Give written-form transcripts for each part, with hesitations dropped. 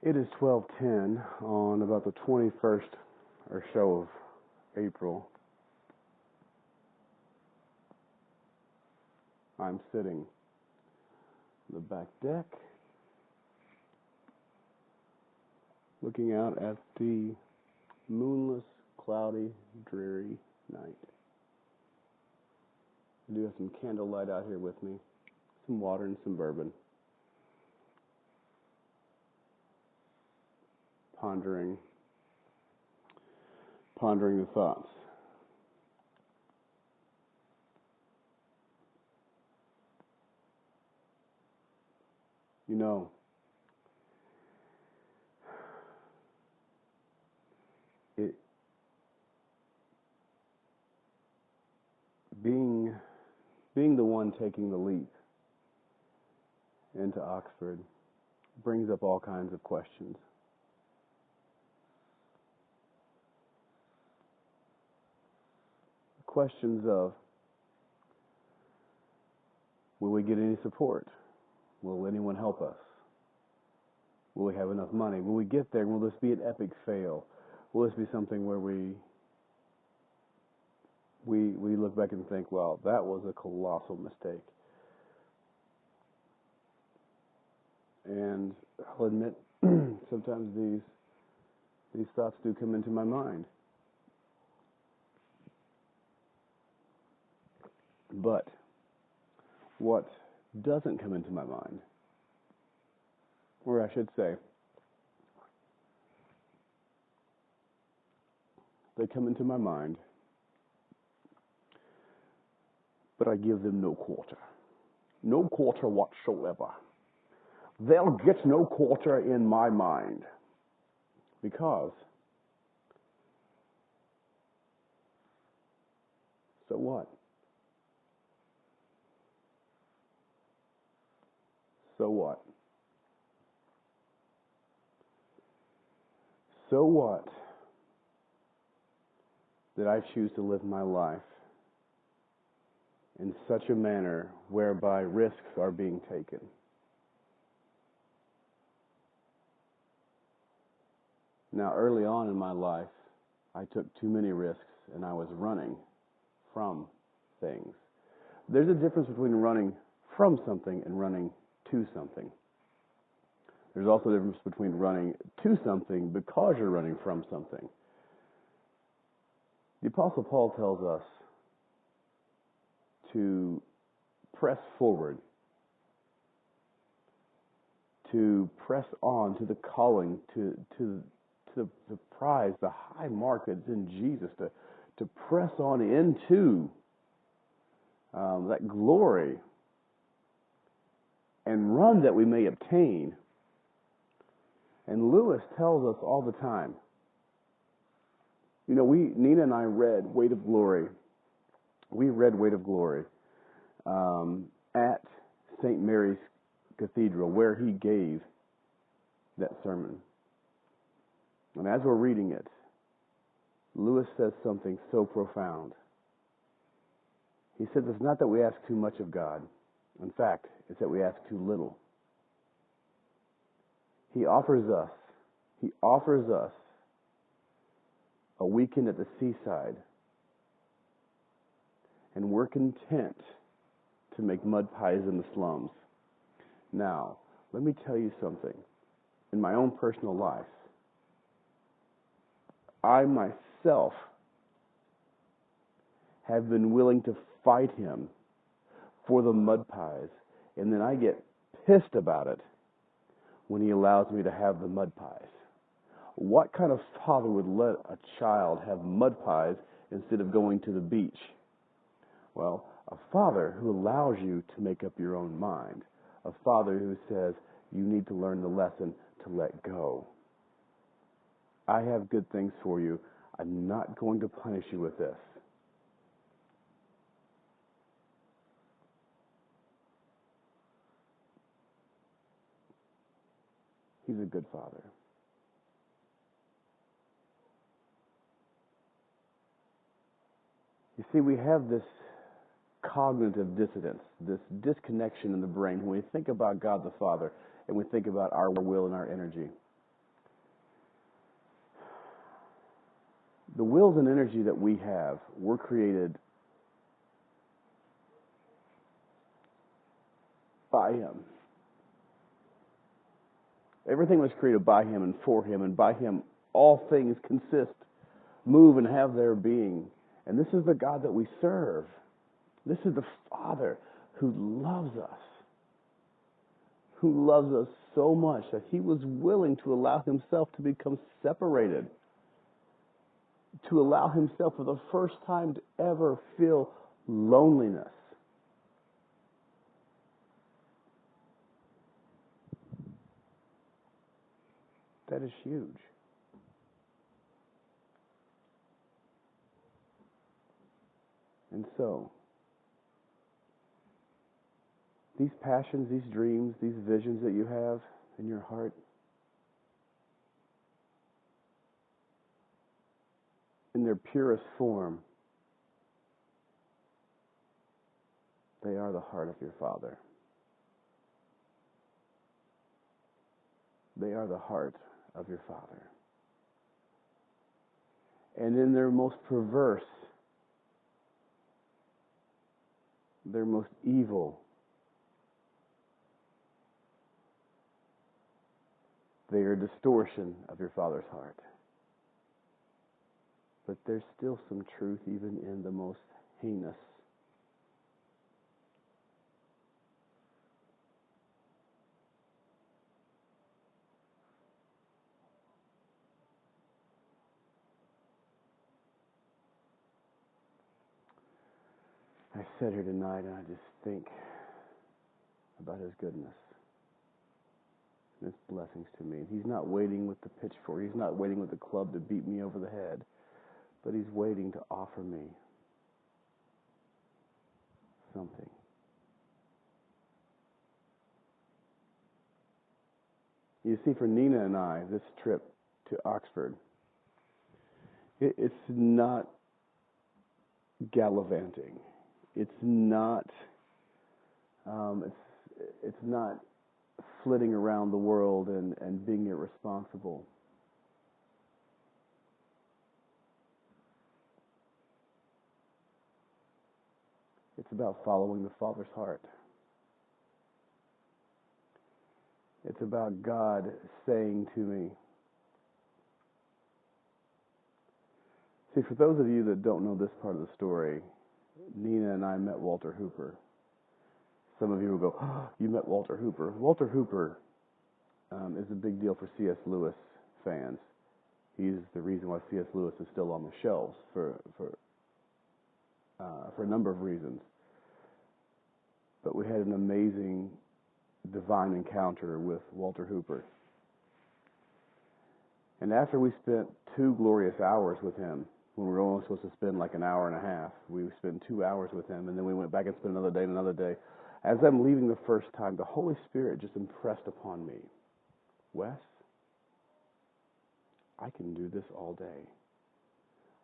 It is 12:10 on about the 21st or so of April. I'm sitting on the back deck, looking out at the moonless, cloudy, dreary night. I do have some candlelight out here with me, some water and some bourbon. Pondering the thoughts. You know, it being the one taking the leap into Oxford brings up all kinds of questions. Questions of, will we get any support? Will anyone help us? Will we have enough money? Will we get there? Will this be an epic fail? Will this be something where we look back and think, well, that was a colossal mistake? And I'll admit, sometimes these thoughts do come into my mind. But what doesn't come into my mind, or I should say, they come into my mind, but I give them no quarter. No quarter whatsoever. They'll get no quarter in my mind. Because, so what? So what? So what that I choose to live my life in such a manner whereby risks are being taken? Now, early on in my life, I took too many risks and I was running from things. There's a difference between running from something and running to something. There's also a difference between running to something because you're running from something. The Apostle Paul tells us to press forward, to press on to the calling, to the prize, the high mark that's in Jesus, to press on into that glory and run that we may obtain. And Lewis tells us all the time. You know, Nina and I read Weight of Glory. We read Weight of Glory at St. Mary's Cathedral, where he gave that sermon. And as we're reading it, Lewis says something so profound. He says it's not that we ask too much of God. In fact, it's that we ask too little. He offers us a weekend at the Seaside, and we're content to make mud pies in the slums. Now, let me tell you something. In my own personal life, I myself have been willing to fight him for the mud pies, and then I get pissed about it when he allows me to have the mud pies. What kind of father would let a child have mud pies instead of going to the beach? Well, a father who allows you to make up your own mind. A father who says you need to learn the lesson to let go. I have good things for you. I'm not going to punish you with this. He's a good father. You see, we have this cognitive dissonance, this disconnection in the brain when we think about God the Father and we think about our will and our energy. The wills and energy that we have were created by Him. Everything was created by Him and for Him, and by Him all things consist, move, and have their being. And this is the God that we serve. This is the Father who loves us so much that He was willing to allow Himself to become separated, to allow Himself for the first time to ever feel loneliness. That is huge. And so, these passions, these dreams, these visions that you have in your heart, in their purest form, they are the heart of your Father. They are the heart of your Father. And in their most perverse, their most evil, they are a distortion of your Father's heart. But there's still some truth even in the most heinous. I sit here tonight and I just think about His goodness and His blessings to me. He's not waiting with the pitchfork. He's not waiting with the club to beat me over the head. But He's waiting to offer me something. You see, for Nina and I, this trip to Oxford, it's not gallivanting. It's not. It's not flitting around the world and being irresponsible. It's about following the Father's heart. It's about God saying to me. See, for those of you that don't know this part of the story, Nina and I met Walter Hooper. Some of you will go, oh, you met Walter Hooper. Walter Hooper is a big deal for C.S. Lewis fans. He's the reason why C.S. Lewis is still on the shelves for a number of reasons. But we had an amazing divine encounter with Walter Hooper. And after we spent 2 glorious hours with him, when we were only supposed to spend like an hour and a half, we spent 2 hours with him, and then we went back and spent another day and another day. As I'm leaving the first time, the Holy Spirit just impressed upon me, Wes, I can do this all day.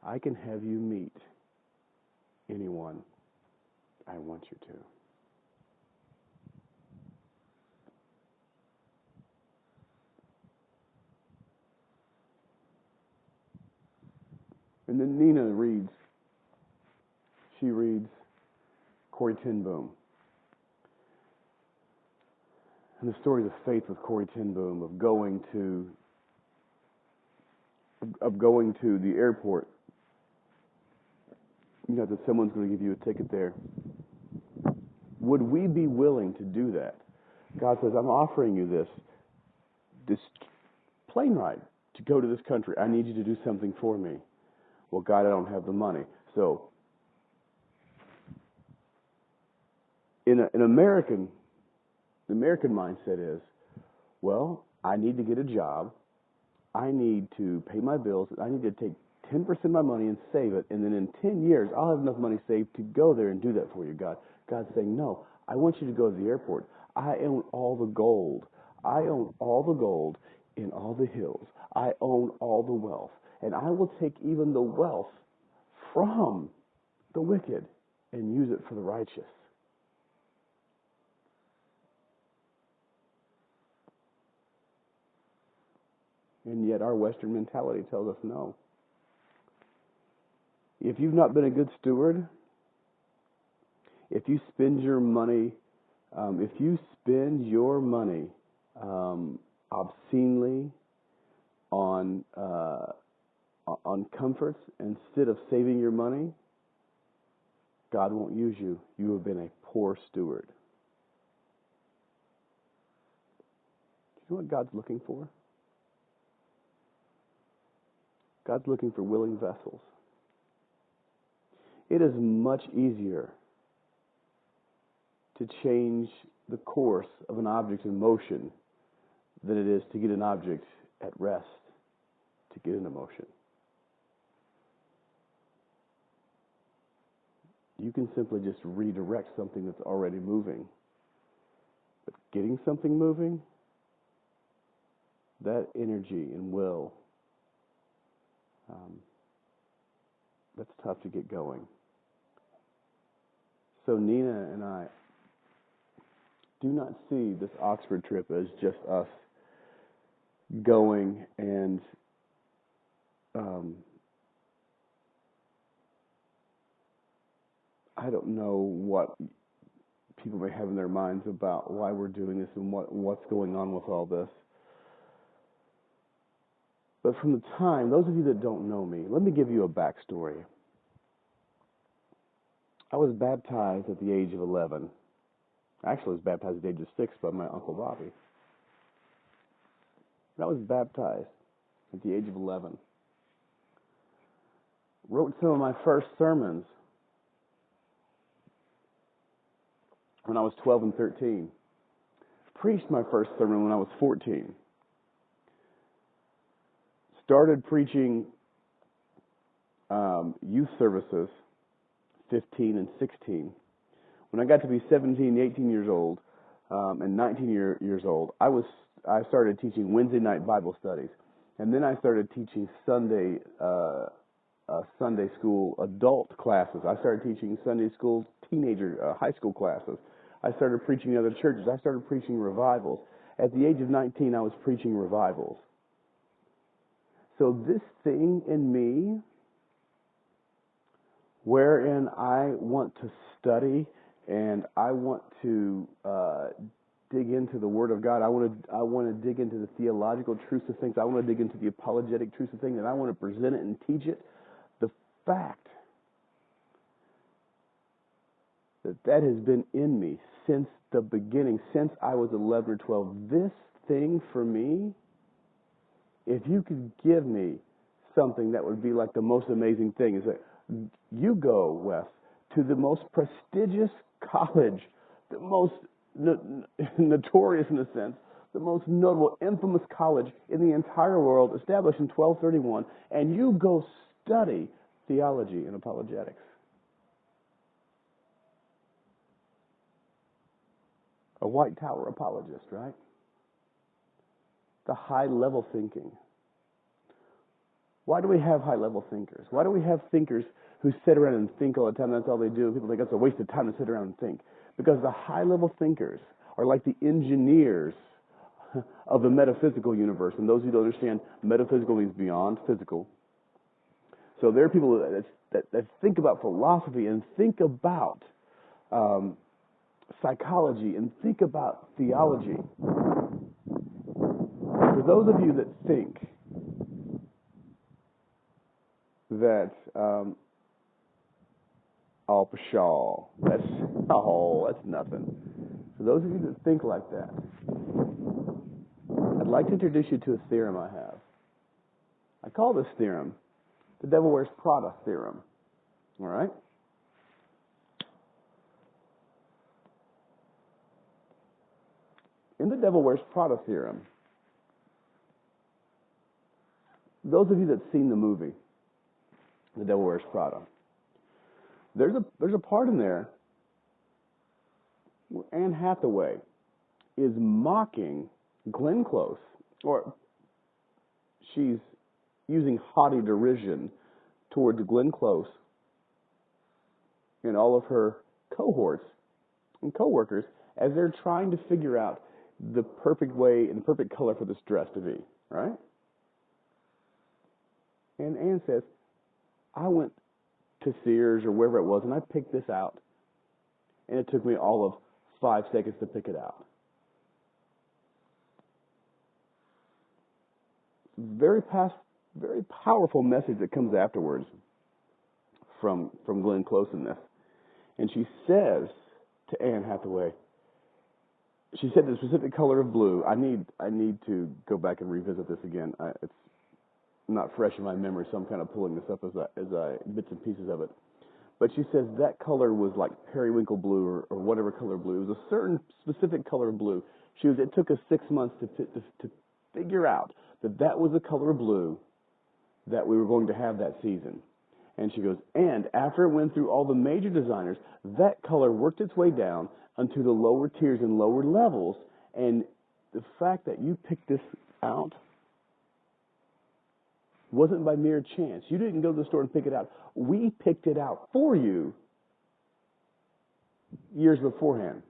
I can have you meet anyone I want you to. And then Nina reads Corrie ten Boom. And the stories of faith with Corrie ten Boom, of going to the airport. You know that someone's going to give you a ticket there. Would we be willing to do that? God says, I'm offering you this plane ride to go to this country. I need you to do something for me. Well, God, I don't have the money. So, the American mindset is, well, I need to get a job. I need to pay my bills. I need to take 10% of my money and save it. And then in 10 years, I'll have enough money saved to go there and do that for you, God. God's saying, no, I want you to go to the airport. I own all the gold. I own all the gold in all the hills. I own all the wealth. And I will take even the wealth from the wicked and use it for the righteous. And yet our Western mentality tells us no. If you've not been a good steward, if you spend your money, obscenely on comforts instead of saving your money, God won't use you. You have been a poor steward. Do you know what God's looking for? God's looking for willing vessels. It is much easier to change the course of an object in motion than it is to get an object at rest, to get into motion. You can simply just redirect something that's already moving. But getting something moving, that energy and will, that's tough to get going. So Nina and I do not see this Oxford trip as just us going and I don't know what people may have in their minds about why we're doing this and what's going on with all this. But from the time, those of you that don't know me, let me give you a backstory. I was baptized at the age of 11. Actually, I was baptized at the age of 6 by my Uncle Bobby. I was baptized at the age of 11. Wrote some of my first sermons when I was 12 and 13. Preached my first sermon when I was 14. Started preaching youth services 15 and 16. When I got to be 17, 18 years old, and 19 years old, I started teaching Wednesday night Bible studies. And then I started teaching Sunday school adult classes. I started teaching Sunday school teenager high school classes. I started preaching in other churches. I started preaching revivals. At the age of 19, I was preaching revivals. So this thing in me, wherein I want to study and I want to dig into the Word of God. I want to dig into the theological truths of things. I want to dig into the apologetic truths of things, and I want to present it and teach it. The fact that has been in me since the beginning, since I was 11 or 12. This thing for me, if you could give me something that would be like the most amazing thing, is that you go, Wes, to the most prestigious college, the most notorious in a sense, the most notable, infamous college in the entire world, established in 1231, and you go study theology and apologetics. A White Tower apologist, right? The high-level thinking. Why do we have high-level thinkers? Why do we have thinkers who sit around and think all the time? That's all they do. People think that's a waste of time to sit around and think. Because the high-level thinkers are like the engineers of the metaphysical universe. And those who don't understand, metaphysical means beyond physical. So there are people that think about philosophy and think about psychology and think about theology. For those of you that think that, pshaw, that's nothing. For those of you that think like that, I'd like to introduce you to a theorem I have. I call this theorem the Devil Wears Prada theorem. All right? In the Devil Wears Prada theorem, those of you that have seen the movie, The Devil Wears Prada, there's a part in there where Anne Hathaway is mocking Glenn Close, or she's using haughty derision towards Glenn Close and all of her cohorts and coworkers as they're trying to figure out the perfect way and the perfect color for this dress to be, right? And Anne says, I went to Sears or wherever it was, and I picked this out. And it took me all of 5 seconds to pick it out. Very powerful message that comes afterwards from Glenn Close in this. And she says to Anne Hathaway, she said the specific color of blue. I need to go back and revisit this again. It's not fresh in my memory, so I'm kind of pulling this up as I bits and pieces of it. But she says that color was like periwinkle blue or whatever color blue. It was a certain specific color of blue. It took us 6 months to figure out that was the color of blue that we were going to have that season. And she goes, and after it went through all the major designers, that color worked its way down onto the lower tiers and lower levels. And the fact that you picked this out wasn't by mere chance. You didn't go to the store and pick it out. We picked it out for you years beforehand.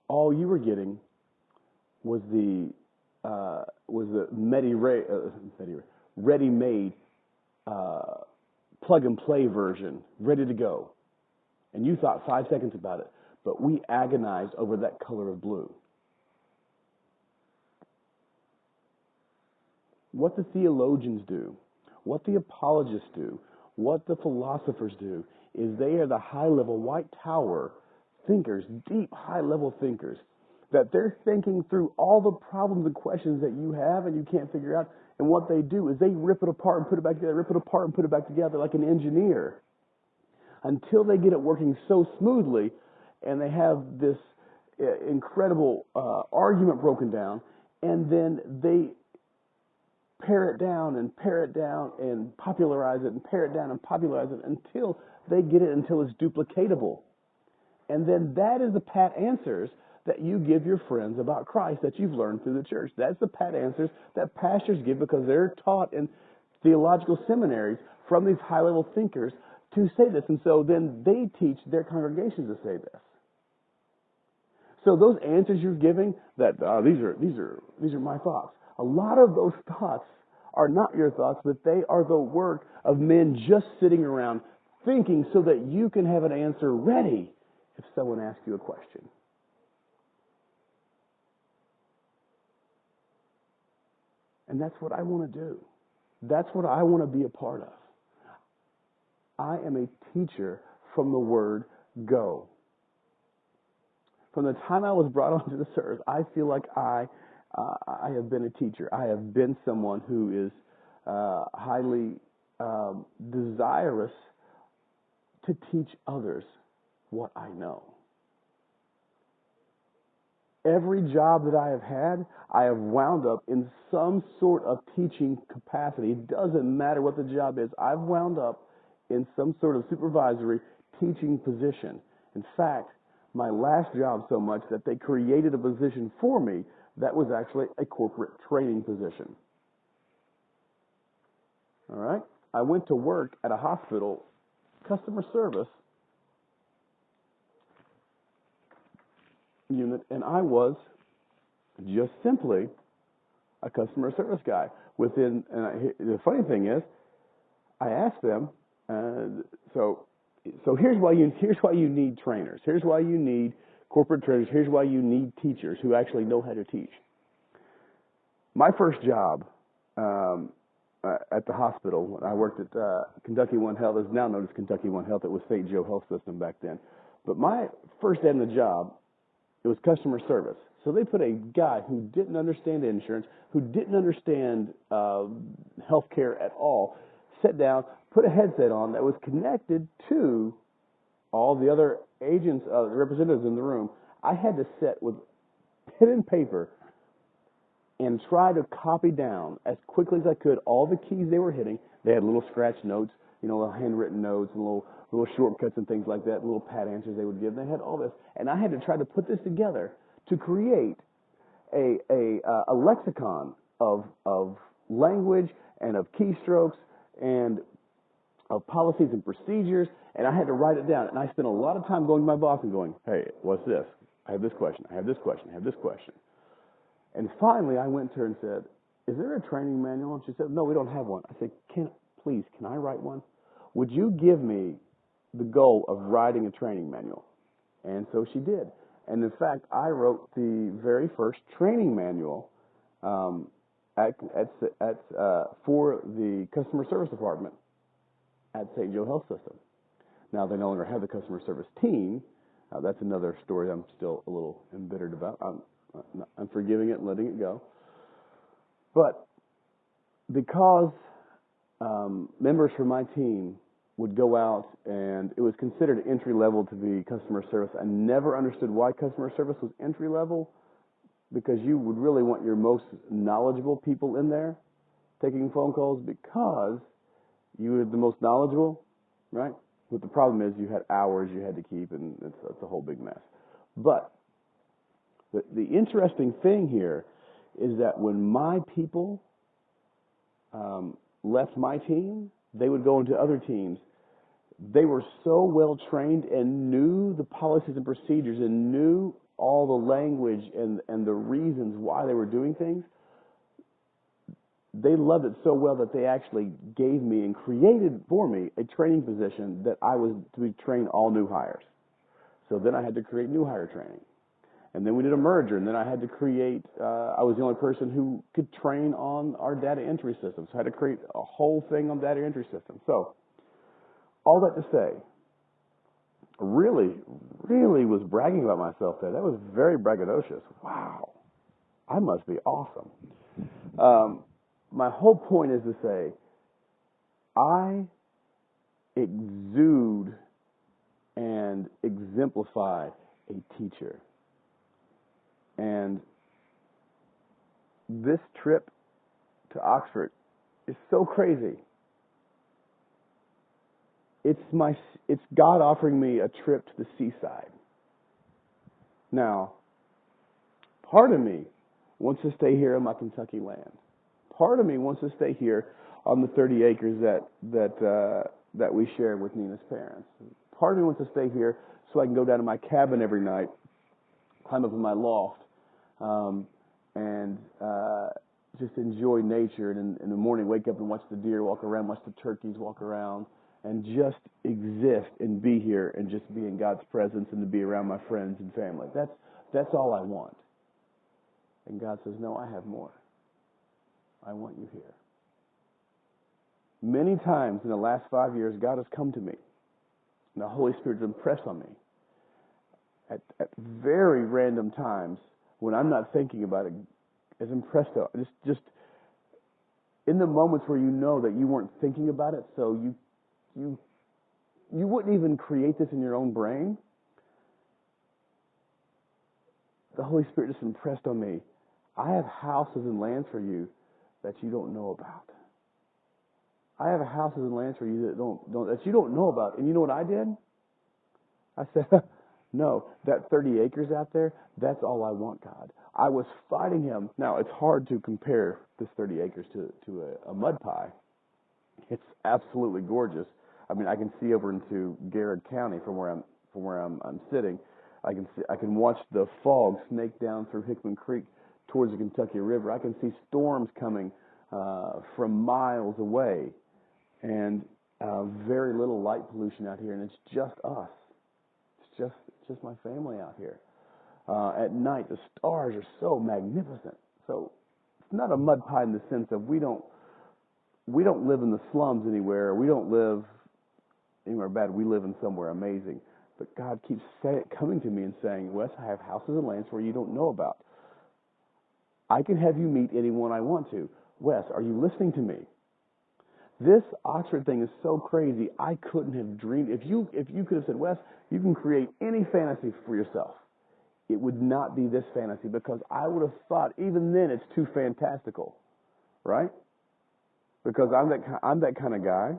All you were getting was the ready-made plug-and-play version, ready to go. And you thought 5 seconds about it, but we agonized over that color of blue. What the theologians do, what the apologists do, what the philosophers do, is they are the high-level white tower thinkers, deep high-level thinkers, that they're thinking through all the problems and questions that you have and you can't figure out. And what they do is they rip it apart and put it back together, rip it apart and put it back together like an engineer until they get it working so smoothly and they have this incredible argument broken down, and then they pare it down and popularize it and pare it down and popularize it until they get it until it's duplicatable. And then that is the pat answers that you give your friends about Christ that you've learned through the church. That's the pat answers that pastors give because they're taught in theological seminaries from these high-level thinkers to say this. And so then they teach their congregations to say this. So those answers you're giving, that these are my thoughts. A lot of those thoughts are not your thoughts, but they are the work of men just sitting around thinking so that you can have an answer ready if someone asks you a question. And that's what I want to do. That's what I want to be a part of. I am a teacher from the word go. From the time I was brought onto this earth, I feel like I have been a teacher. I have been someone who is highly desirous to teach others what I know. Every job that I have wound up in some sort of teaching capacity. It doesn't matter what the job is. I've wound up in some sort of supervisory teaching position. In fact, my last job so much that they created a position for me that was actually a corporate training position. All right? I went to work at a hospital, customer service unit, and I was just simply a customer service guy. The funny thing is, I asked them, so here's why you need trainers. Here's why you need corporate trainers. Here's why you need teachers who actually know how to teach. My first job at the hospital, when I worked at Kentucky One Health, is now known as Kentucky One Health. It was St. Joe Health System back then. But my first day on the job, it was customer service. So they put a guy who didn't understand insurance, who didn't understand healthcare at all, sit down, put a headset on that was connected to all the other agents, representatives in the room. I had to sit with pen and paper and try to copy down as quickly as I could all the keys they were hitting. They had little scratch notes, little handwritten notes, and little shortcuts and things like that, little pat answers they would give. They had all this, and I had to try to put this together to create a lexicon of language and of keystrokes and of policies and procedures, and I had to write it down. And I spent a lot of time going to my boss and going, hey, what's this? I have this question, I have this question, I have this question. And finally, I went to her and said, is there a training manual? And she said, no, we don't have one. I said, please, can I write one? Would you give me the goal of writing a training manual? And so she did. And in fact, I wrote the very first training manual for the customer service department at St. Joe Health System. Now, they no longer have the customer service team. That's another story I'm still a little embittered about. I'm forgiving it and letting it go. But because members from my team would go out, and it was considered entry level to be customer service. I never understood why customer service was entry level, because you would really want your most knowledgeable people in there taking phone calls, because you were the most knowledgeable, right? But the problem is you had hours you had to keep, and it's a whole big mess. But the interesting thing here is that when my people left my team, they would go into other teams. They were so well trained and knew the policies and procedures and knew all the language and the reasons why they were doing things. They loved it so well that they actually gave me and created for me a training position that I was to train all new hires. So then I had to create new hire training. And then we did a merger, and then I had to create, I was the only person who could train on our data entry system. So I had to create a whole thing on data entry system. So all that to say, really was bragging about myself there. That was very braggadocious. Wow, I must be awesome. My whole point is to say, I exude and exemplify a teacher. And this trip to Oxford is so crazy. It's God offering me a trip to the Seaside. Now, part of me wants to stay here in my Kentucky land. Part of me wants to stay here on the 30 acres that we share with Nina's parents. Part of me wants to stay here so I can go down to my cabin every night, climb up in my loft, and just enjoy nature. And in the morning, wake up and watch the deer walk around, watch the turkeys walk around, and just exist and be here and just be in God's presence and to be around my friends and family. That's all I want. And God says, no, I have more. I want you here. Many times in the last 5 years, God has come to me, and the Holy Spirit has impressed on me at very random times when I'm not thinking about it, as impressed on. Just in the moments where you know that you weren't thinking about it, so you wouldn't even create this in your own brain. The Holy Spirit just impressed on me. I have houses and lands for you that you don't know about. I have houses and lands for you that you don't know about. And you know what I did? I said, no, that 30 acres out there, that's all I want, God. I was fighting him. Now, it's hard to compare this 30 acres to a mud pie. It's absolutely gorgeous. I mean, I can see over into Garrett County from where I'm sitting. I can watch the fog snake down through Hickman Creek towards the Kentucky River. I can see storms coming from miles away, and very little light pollution out here, and it's just us. It's just my family out here. At night, the stars are so magnificent. So it's not a mud pie in the sense of we don't live in the slums anywhere. We don't live anywhere bad. We live in somewhere amazing. But God keeps coming to me and saying, Wes, I have houses and lands where you don't know about. I can have you meet anyone I want to. Wes, are you listening to me? This Oxford thing is so crazy, I couldn't have dreamed. If you could have said, Wes, you can create any fantasy for yourself, it would not be this fantasy, because I would have thought, even then, it's too fantastical, right? Because I'm that kind of guy.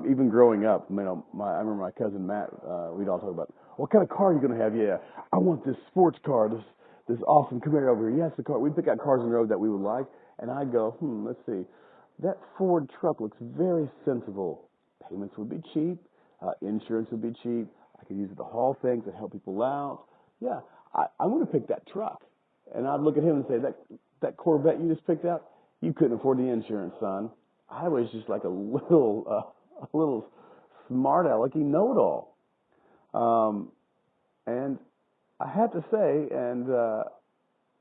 Even growing up, I remember my cousin Matt, we'd all talk about, what kind of car are you going to have? Yeah, I want this sports car, this awesome Camaro over here. Yes, the car. We'd pick out cars on the road that we would like, and I'd go, let's see. That Ford truck looks very sensible. Payments would be cheap. Insurance would be cheap. I could use it to haul things and help people out. Yeah, I'm going to pick that truck. And I'd look at him and say, that Corvette you just picked out, you couldn't afford the insurance, son. I was just like a little smart alecky know-it-all. And I have to say, and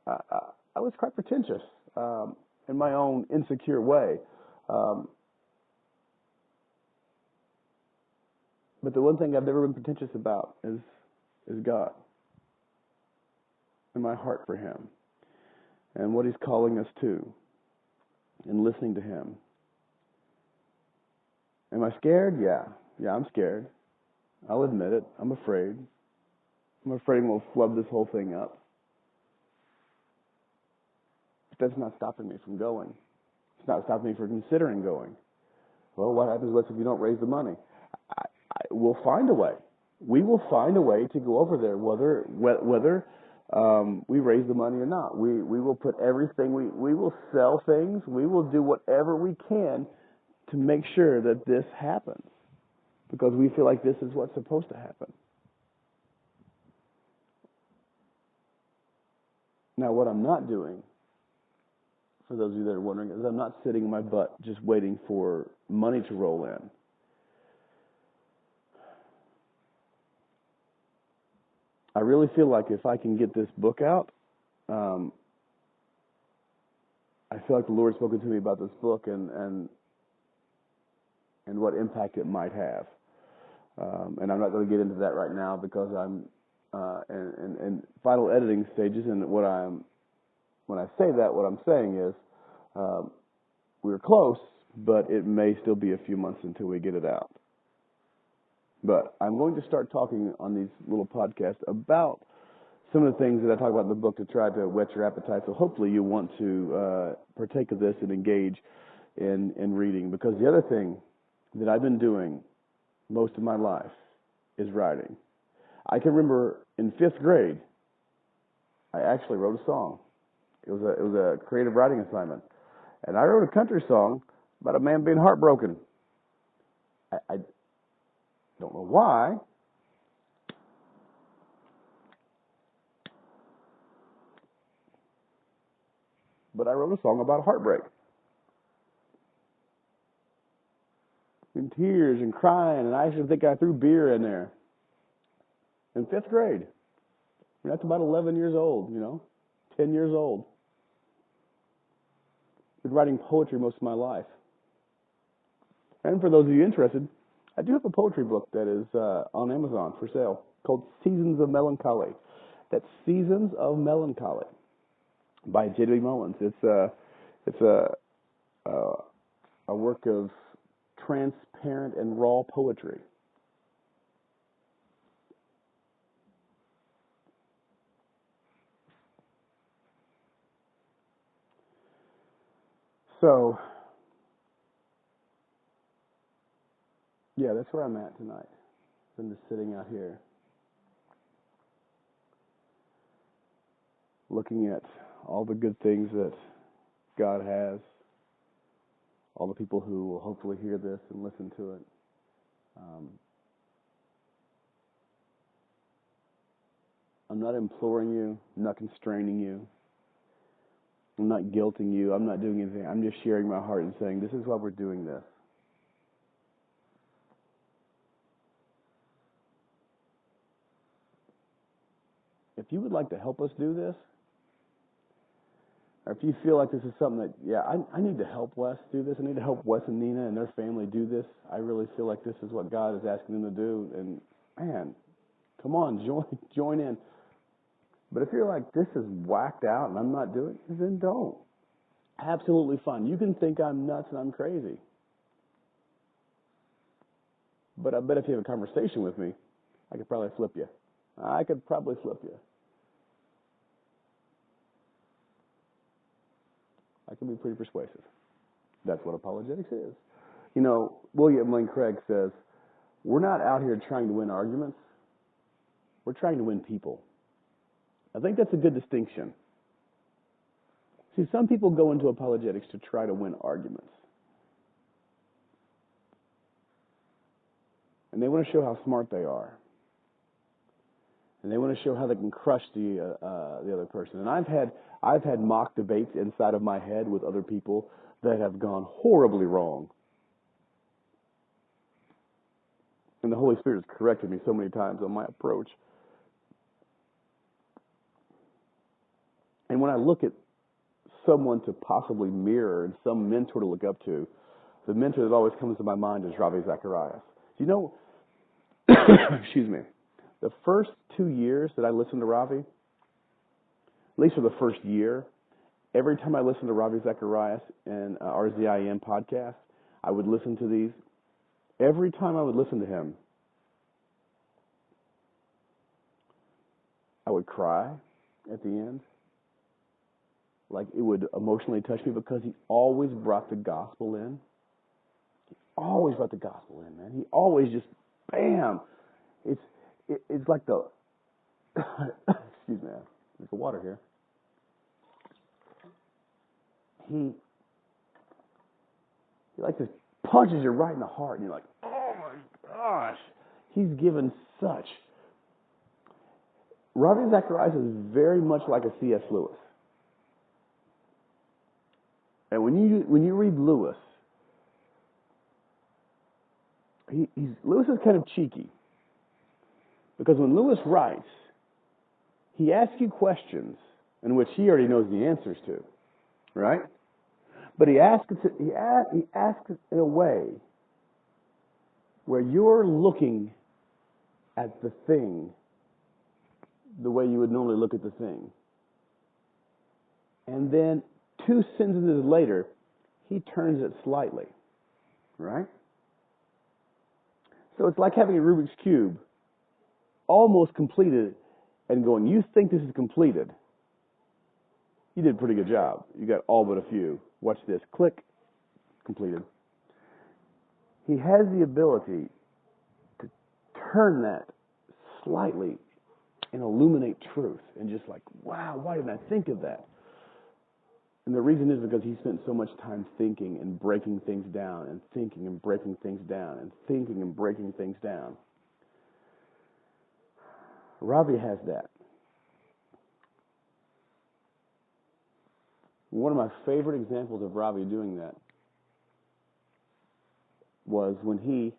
I was quite pretentious in my own insecure way. But the one thing I've never been pretentious about is God and my heart for Him and what He's calling us to and listening to Him. Am I scared? Yeah, I'm scared. I'll admit it. I'm afraid. I'm afraid we'll flub this whole thing up. But that's not stopping me from going. It's not stopping me from considering going. Well, what happens if you don't raise the money? We'll find a way. We will find a way to go over there, whether we raise the money or not. We will put everything. We will sell things. We will do whatever we can to make sure that this happens, because we feel like this is what's supposed to happen. Now, what I'm not doing, for those of you that are wondering, is I'm not sitting in my butt just waiting for money to roll in. I really feel like if I can get this book out, I feel like the Lord's spoken to me about this book and what impact it might have. And I'm not going to get into that right now because I'm in final editing stages. And when I say that, what I'm saying is we're close, but it may still be a few months until we get it out. But I'm going to start talking on these little podcasts about some of the things that I talk about in the book to try to whet your appetite. So hopefully you want to partake of this and engage in reading. Because the other thing that I've been doing most of my life is writing. I can remember in 5th grade, I actually wrote a song. It was a creative writing assignment. And I wrote a country song about a man being heartbroken. I don't know why. But I wrote a song about heartbreak. In tears and crying, and I actually think I threw beer in there. In 5th grade. That's about 11 years old, 10 years old. I've been writing poetry most of my life. And for those of you interested, I do have a poetry book that is on Amazon for sale called Seasons of Melancholy. That's Seasons of Melancholy by J.D. Mullins. It's a work of transparent and raw poetry. So, yeah, that's where I'm at tonight. I'm just sitting out here looking at all the good things that God has, all the people who will hopefully hear this and listen to it. I'm not imploring you, I'm not constraining you, I'm not guilting you, I'm not doing anything. I'm just sharing my heart and saying, this is why we're doing this. If you would like to help us do this, or if you feel like this is something that, I need to help Wes do this. I need to help Wes and Nina and their family do this. I really feel like this is what God is asking them to do. And, man, come on, join in. But if you're like, this is whacked out and I'm not doing it, then don't. Absolutely fine. You can think I'm nuts and I'm crazy. But I bet if you have a conversation with me, I could probably flip you. I could probably flip you. I can be pretty persuasive. That's what apologetics is. William Lane Craig says, we're not out here trying to win arguments. We're trying to win people. I think that's a good distinction. See, some people go into apologetics to try to win arguments. And they want to show how smart they are. and they want to show how they can crush the other person. And I've had mock debates inside of my head with other people that have gone horribly wrong. And the Holy Spirit has corrected me so many times on my approach. And when I look at someone to possibly mirror and some mentor to look up to, the mentor that always comes to my mind is Ravi Zacharias. You know, excuse me, the first 2 years that I listened to Ravi, at least for the first year, every time I listened to Ravi Zacharias and RZIM podcast, I would listen to these. Every time I would listen to him, I would cry at the end. Like, it would emotionally touch me because he always brought the gospel in. He always brought the gospel in, man. He always just, bam. It's like the, excuse me, there's the water here. He like just punches you right in the heart, and you're like, oh my gosh. He's given such. Ravi Zacharias is very much like a C.S. Lewis. And when you read Lewis, Lewis is kind of cheeky. Because when Lewis writes, he asks you questions in which he already knows the answers to, right? But he asks it in a way where you're looking at the thing the way you would normally look at the thing. And then 2 sentences later, he turns it slightly, right? So it's like having a Rubik's Cube almost completed and going, you think this is completed. You did a pretty good job. You got all but a few. Watch this. Click. Completed. He has the ability to turn that slightly and illuminate truth. And just like, wow, why didn't I think of that? And the reason is because he spent so much time thinking and breaking things down and thinking and breaking things down and thinking and breaking things down. Ravi has that. One of my favorite examples of Ravi doing that was when he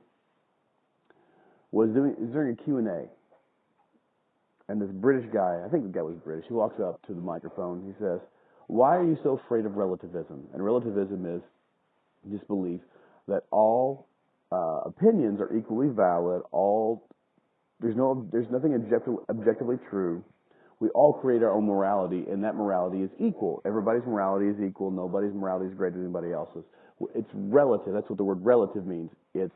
was during a Q&A. And this British guy, I think the guy was British, he walks up to the microphone. He says, why are you so afraid of relativism? And relativism is this belief that all opinions are equally valid, there's nothing objectively true. We all create our own morality, and that morality is equal. Everybody's morality is equal. Nobody's morality is greater than anybody else's. It's relative. That's what the word relative means. It's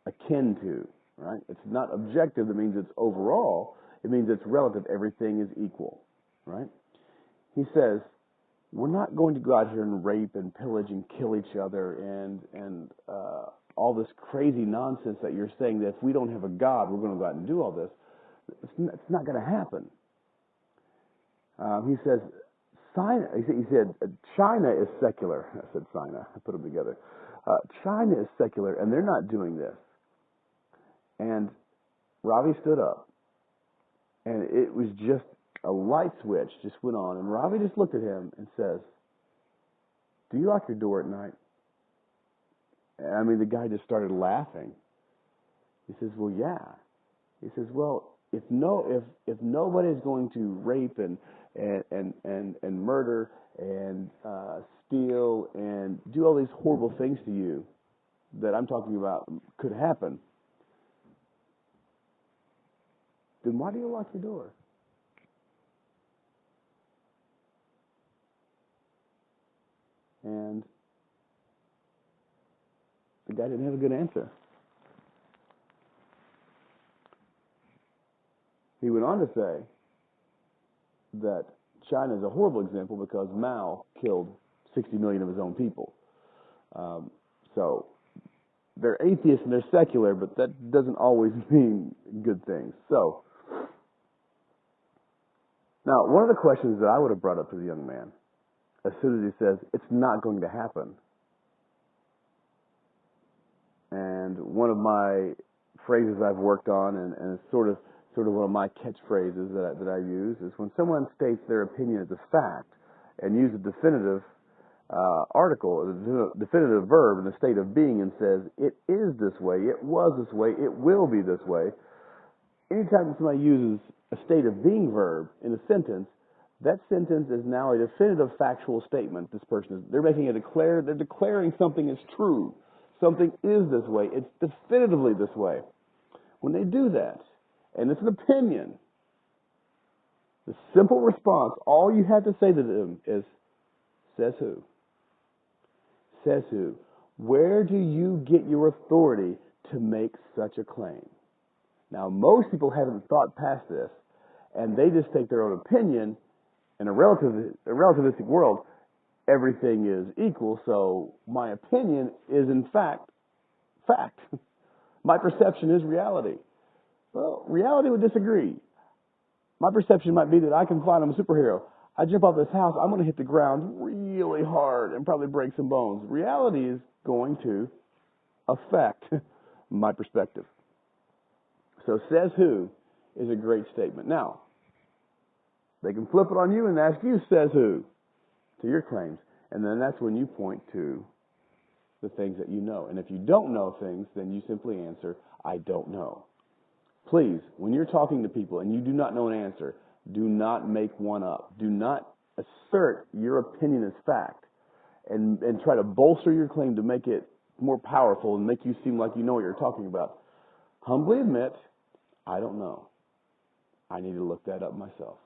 akin to, right? It's not objective. That means it's overall. It means it's relative. Everything is equal, right? He says, we're not going to go out here and rape and pillage and kill each other and all this crazy nonsense that you're saying that if we don't have a God, we're going to go out and do all this. It's not going to happen. He says, he said, China is secular. I said China. I put them together. China is secular, and they're not doing this. And Ravi stood up, and it was just a light switch just went on. And Ravi just looked at him and says, do you lock your door at night? And I mean, the guy just started laughing. He says, well, yeah. He says, well, if nobody's going to rape and murder and steal and do all these horrible things to you that I'm talking about could happen, then why do you lock your door? And the guy didn't have a good answer. He went on to say that China is a horrible example because Mao killed 60 million of his own people. So they're atheists and they're secular, but that doesn't always mean good things. So now, one of the questions that I would have brought up to the young man, as soon as he says, it's not going to happen. And one of my phrases I've worked on and sort of sort of one of my catchphrases that I use is when someone states their opinion as a fact and use a definitive article, a definitive verb in the state of being and says, it is this way, it was this way, it will be this way. Anytime somebody uses a state of being verb in a sentence, that sentence is now a definitive factual statement. This person is, they're making they're declaring something is true. Something is this way. It's definitively this way. When they do that, and it's an opinion, the simple response, all you have to say to them is, says who? Says who? Where do you get your authority to make such a claim? Now, most people haven't thought past this, and they just take their own opinion. In a relativistic world, everything is equal, so my opinion is in fact. My perception is reality. Well, reality would disagree. My perception might be that I can fly and I'm a superhero. I jump off this house, I'm going to hit the ground really hard and probably break some bones. Reality is going to affect my perspective. So says who is a great statement. Now, they can flip it on you and ask you, says who, to your claims. And then that's when you point to the things that you know. And if you don't know things, then you simply answer, I don't know. Please, when you're talking to people and you do not know an answer, do not make one up. Do not assert your opinion as fact and try to bolster your claim to make it more powerful and make you seem like you know what you're talking about. Humbly admit, I don't know. I need to look that up myself.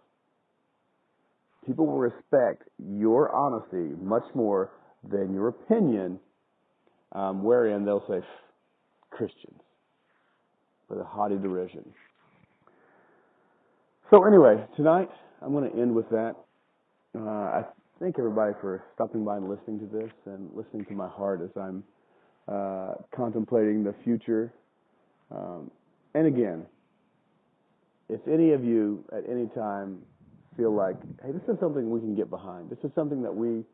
People will respect your honesty much more than your opinion, wherein they'll say, Christians, with a haughty derision. So anyway, tonight I'm going to end with that. I thank everybody for stopping by and listening to this and listening to my heart as I'm contemplating the future. And again, if any of you at any time feel like, hey, this is something we can get behind. This is something that we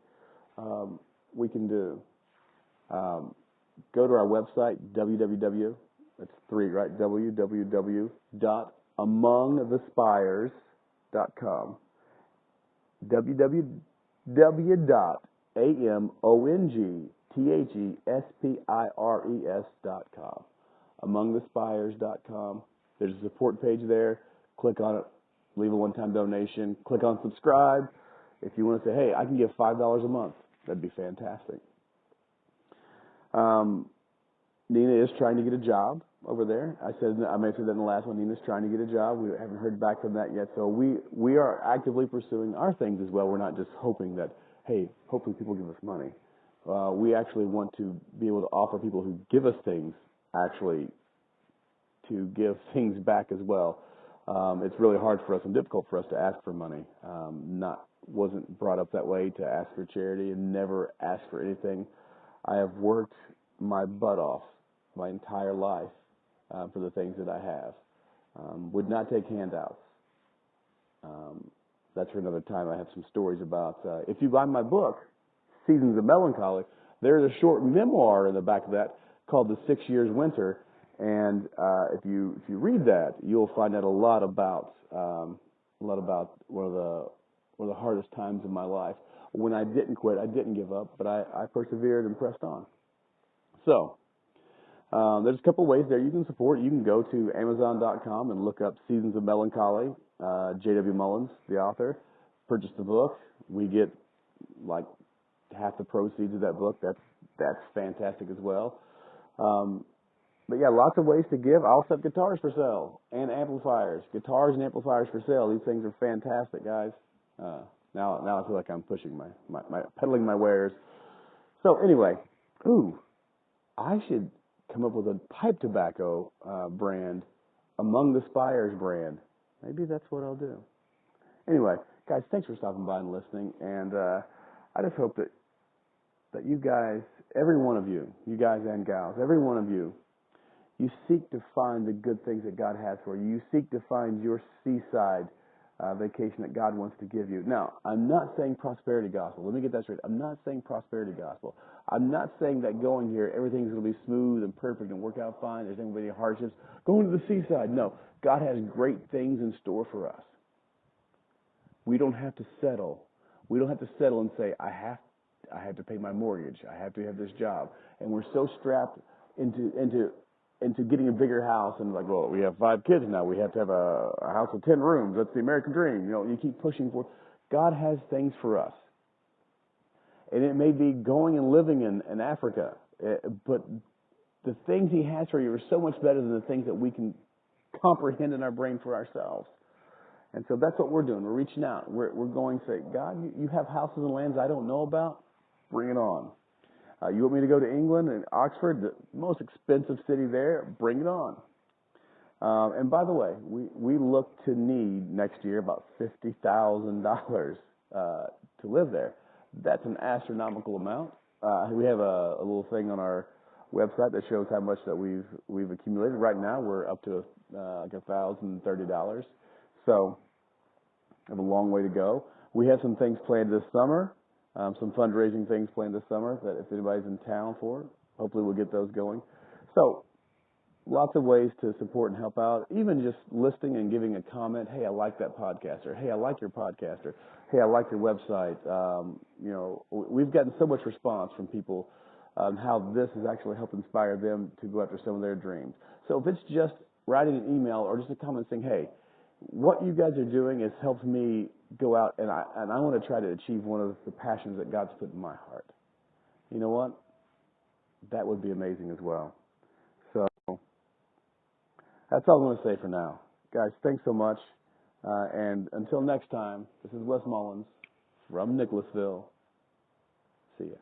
can do. Go to our website, that's three, right? www.amongthespires.com. www.amongthespires.com. Amongthespires.com. There's a support page there. Click on it. Leave a one-time donation. Click on subscribe. If you want to say, hey, I can give $5 a month, that'd be fantastic. Nina is trying to get a job over there. I mentioned that in the last one. Nina's trying to get a job. We haven't heard back from that yet. So we are actively pursuing our things as well. We're not just hoping that, hey, hopefully people give us money. We actually want to be able to offer people who give us things actually to give things back as well. It's really hard for us and difficult for us to ask for money. Wasn't brought up that way to ask for charity and never ask for anything. I have worked my butt off my entire life for the things that I have. Would not take handouts. That's for another time. I have some stories about, if you buy my book, Seasons of Melancholy, there's a short memoir in the back of that called The 6 Years Winter. And if you read that, you'll find out a lot about one of the hardest times in my life. When I didn't quit, I didn't give up, but I persevered and pressed on. So there's a couple ways there you can support. You can go to Amazon.com and look up Seasons of Melancholy. J.W. Mullins, the author, purchased the book. We get like half the proceeds of that book. That's fantastic as well. But yeah, lots of ways to give. I also have guitars for sale and amplifiers. Guitars and amplifiers for sale. These things are fantastic, guys. Now I feel like I'm pushing my peddling my wares. So anyway, I should come up with a pipe tobacco brand, Among the Spires brand. Maybe that's what I'll do. Anyway, guys, thanks for stopping by and listening. And I just hope that you guys, every one of you guys and gals, every one of you seek to find the good things that God has for you. You seek to find your seaside vacation that God wants to give you. Now, I'm not saying prosperity gospel. Let me get that straight. I'm not saying prosperity gospel. I'm not saying that going here, everything's going to be smooth and perfect and work out fine. There's not going to be any hardships. Going to the seaside. No, God has great things in store for us. We don't have to settle. We don't have to settle and say, I have to pay my mortgage. I have to have this job. And we're so strapped into getting a bigger house and like, well, we have 5 kids now. We have to have a house with 10 rooms. That's the American dream. You know, you keep pushing for. God has things for us. And it may be going and living in Africa, but the things He has for you are so much better than the things that we can comprehend in our brain for ourselves. And so that's what we're doing. We're reaching out. We're going to say, God, you have houses and lands I don't know about? Bring it on. You want me to go to England and Oxford, the most expensive city there? Bring it on. And by the way, we look to need next year about $50,000 to live there. That's an astronomical amount. We have a little thing on our website that shows how much that we've accumulated. Right now, we're up to like $1,030. So I have a long way to go. We have some things planned this summer, some fundraising things planned this summer that if anybody's in town for, hopefully we'll get those going. So lots of ways to support and help out, even just listing and giving a comment. Hey, I like that podcast, or hey, I like your podcast, or hey, I like your website. You know, we've gotten so much response from people on how this has actually helped inspire them to go after some of their dreams. So if it's just writing an email or just a comment saying, hey, what you guys are doing has helped me go out and I want to try to achieve one of the passions that God's put in my heart. You know what? That would be amazing as well. So that's all I'm going to say for now. Guys, thanks so much. And until next time, this is Wes Mullins from Nicholasville. See ya.